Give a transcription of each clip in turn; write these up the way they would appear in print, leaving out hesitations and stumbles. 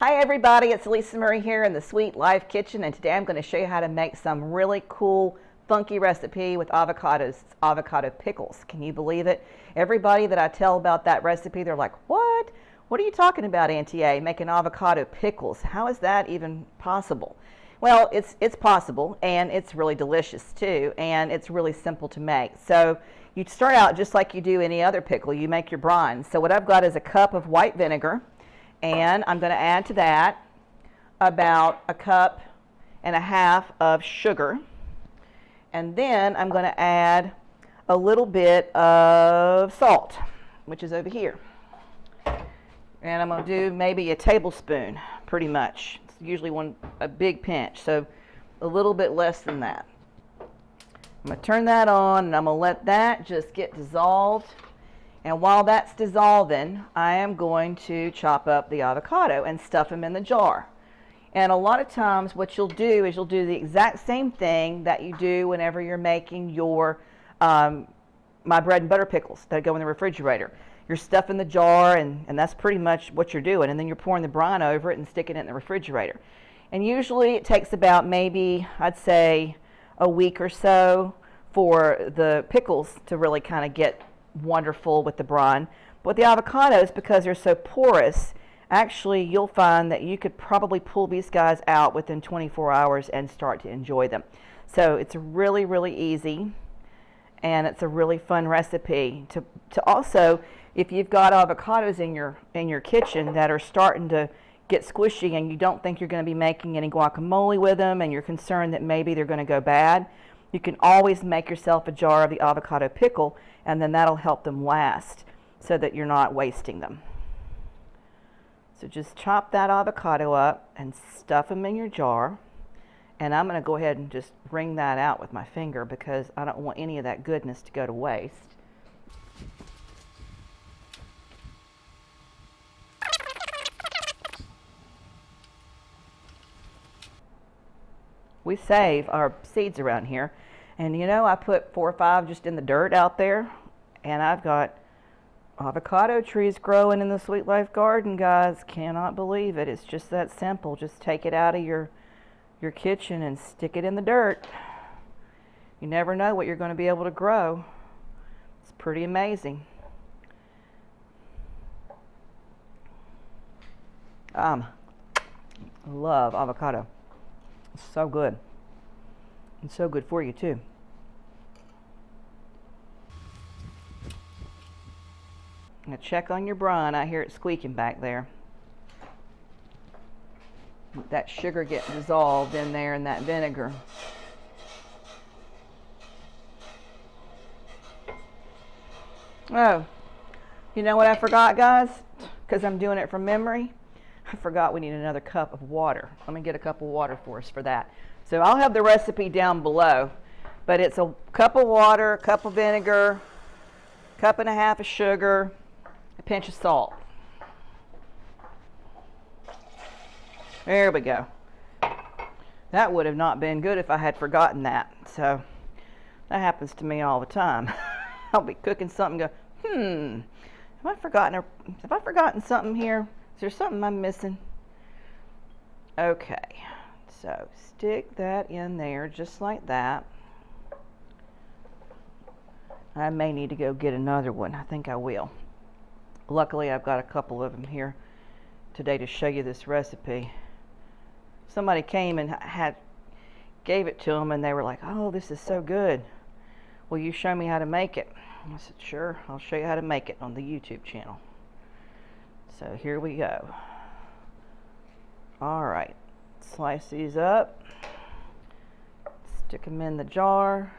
Hi everybody, it's alisamurray here in the Sweet Life Kitchen, and today I'm going to show you how to make some really cool, funky recipe with avocados. It's avocado pickles. Can you believe it? Everybody that I tell about that recipe, they're like, what? What are you talking about, Auntie A? Making avocado pickles? How is that even possible? Well, it's possible, and it's really delicious too, and it's really simple to make. So you start out just like you do any other pickle. You make your brine. So what I've got is a cup of white vinegar. And I'm going to add to that about 1.5 cups of sugar. And then I'm going to add a little bit of salt, which is over here. And I'm going to do maybe a tablespoon, pretty much. It's usually a big pinch, so a little bit less than that. I'm going to turn that on, and I'm going to let that just get dissolved. And while that's dissolving, I am going to chop up the avocado and stuff them in the jar. And a lot of times what you'll do is you'll do the exact same thing that you do whenever you're making your my bread and butter pickles that go in the refrigerator. You're stuffing the jar, and that's pretty much what you're doing. And then you're pouring the brine over it and sticking it in the refrigerator. And usually it takes about maybe, I'd say, a week or so for the pickles to really kind of get wonderful with the brine. But with the avocados, because they're so porous, actually you'll find that you could probably pull these guys out within 24 hours and start to enjoy them. So it's really, really easy, and it's a really fun recipe to also, if you've got avocados in your kitchen that are starting to get squishy and you don't think you're going to be making any guacamole with them, and you're concerned that maybe they're going to go bad, you can always make yourself a jar of the avocado pickle, and then that'll help them last so that you're not wasting them. So just chop that avocado up and stuff them in your jar. And I'm going to go ahead and just wring that out with my finger because I don't want any of that goodness to go to waste. We save our seeds around here, and you know, I put 4 or 5 just in the dirt out there, and I've got avocado trees growing in the Sweet Life garden, guys. Cannot believe it. It's just that simple. Just take it out of your kitchen and stick it in the dirt. You never know what you're going to be able to grow. It's pretty amazing. I love avocado. It's so good. It's so good for you too. Now check on your brine. I hear it squeaking back there. Let that sugar get dissolved in there in that vinegar. Oh, you know what I forgot, guys? Because I'm doing it from memory. I forgot we need another cup of water. Let me get a cup of water for us for that. So I'll have the recipe down below, but it's a cup of water, a cup of vinegar, 1.5 cups of sugar, a pinch of salt. There we go. That would have not been good if I had forgotten that. So that happens to me all the time. I'll be cooking something and go, have I forgotten something here? Is there something I'm missing? Okay, so stick that in there just like that. I may need to go get another one. I think I will. Luckily, I've got a couple of them here today to show you this recipe. Somebody came and gave it to them, and they were like, "Oh, this is so good. Will you show me how to make it?" I said, "Sure, I'll show you how to make it on the YouTube channel." So here we go. All right, slice these up, stick them in the jar.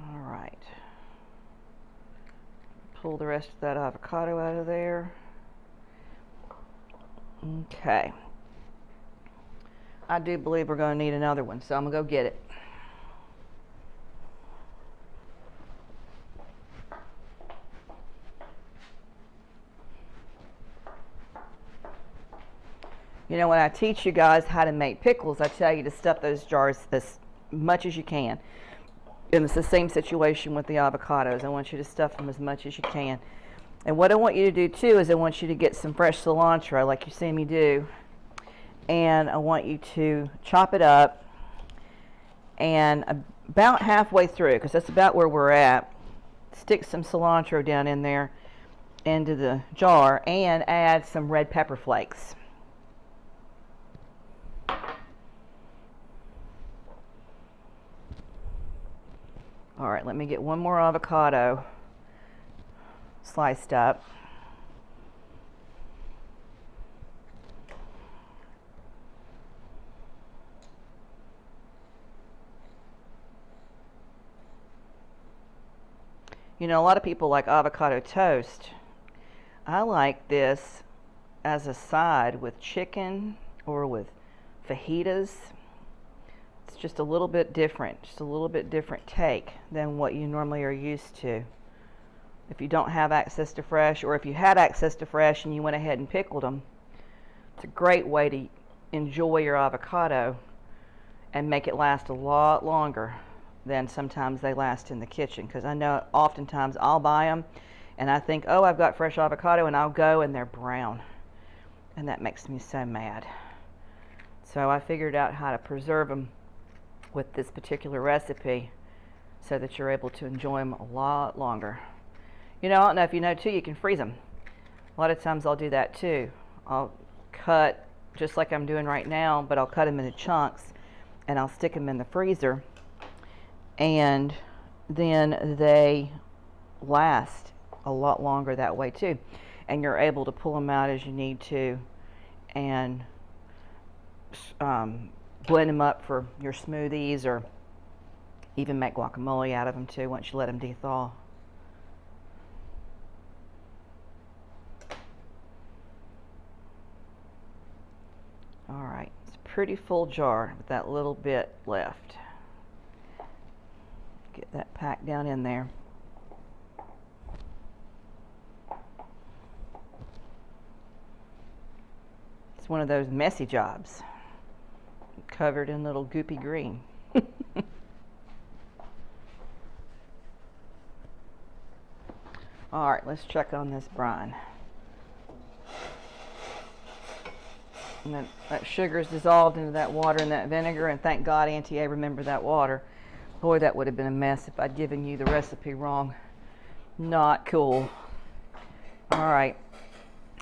All right, pull the rest of that avocado out of there. Okay, I do believe we're going to need another one, so I'm going to go get it. You know, when I teach you guys how to make pickles, I tell you to stuff those jars as much as you can. And it's the same situation with the avocados. I want you to stuff them as much as you can. And what I want you to do too is I want you to get some fresh cilantro like you see me do. And I want you to chop it up, and about halfway through, because that's about where we're at, stick some cilantro down in there into the jar and add some red pepper flakes. All right, let me get one more avocado sliced up. You know, a lot of people like avocado toast. I like this as a side with chicken or with fajitas. It's just a little bit different, just a little bit different take than what you normally are used to. If you don't have access to fresh, or if you had access to fresh and you went ahead and pickled them, it's a great way to enjoy your avocado and make it last a lot longer than sometimes they last in the kitchen. Because I know oftentimes I'll buy them and I think, oh, I've got fresh avocado, and I'll go and they're brown. And that makes me so mad. So I figured out how to preserve them with this particular recipe so that you're able to enjoy them a lot longer. You know, I don't know if you know too, you can freeze them. A lot of times I'll do that too. I'll cut just like I'm doing right now, but I'll cut them into chunks and I'll stick them in the freezer, and then they last a lot longer that way too. And you're able to pull them out as you need to and blend them up for your smoothies, or even make guacamole out of them too once you let them de-thaw. All right, it's a pretty full jar with that little bit left. Get that packed down in there. It's one of those messy jobs, covered in little goopy green. All right, let's check on this brine. And that sugar is dissolved into that water and that vinegar, and thank God Auntie A remembered that water. Boy, that would have been a mess if I'd given you the recipe wrong. Not cool. All right,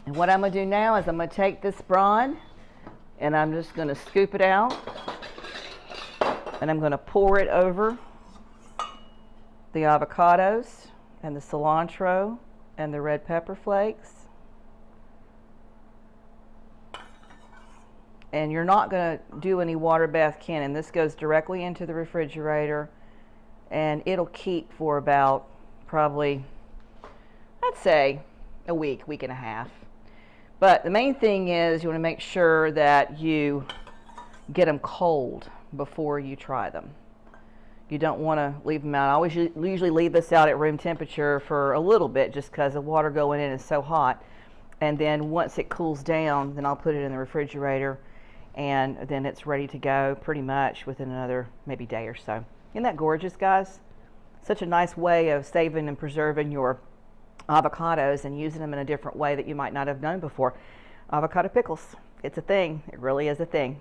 and what I'm going to do now is I'm going to take this brine and I'm just going to scoop it out, and I'm going to pour it over the avocados and the cilantro and the red pepper flakes. And you're not going to do any water bath canning. This goes directly into the refrigerator, and it'll keep for about probably, I'd say, a week, week and a half. But the main thing is you want to make sure that you get them cold before you try them. You don't want to leave them out. I always usually leave this out at room temperature for a little bit, just because the water going in is so hot. And then once it cools down, then I'll put it in the refrigerator, and then it's ready to go pretty much within another maybe day or so. Isn't that gorgeous, guys? Such a nice way of saving and preserving your avocados and using them in a different way that you might not have known before. Avocado pickles, it's a thing. It really is a thing.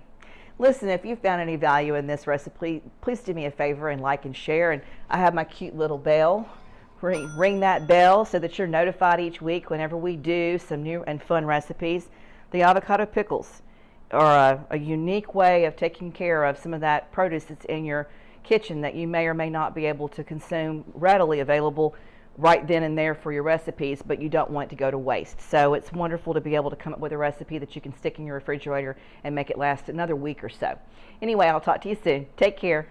Listen, if you found any value in this recipe, please do me a favor and like and share. And I have my cute little bell. Ring that bell so that you're notified each week whenever we do some new and fun recipes. The avocado pickles are a unique way of taking care of some of that produce that's in your kitchen that you may or may not be able to consume readily available right then and there for your recipes, but you don't want it to go to waste. So it's wonderful to be able to come up with a recipe that you can stick in your refrigerator and make it last another week or so. Anyway, I'll talk to you soon. Take care.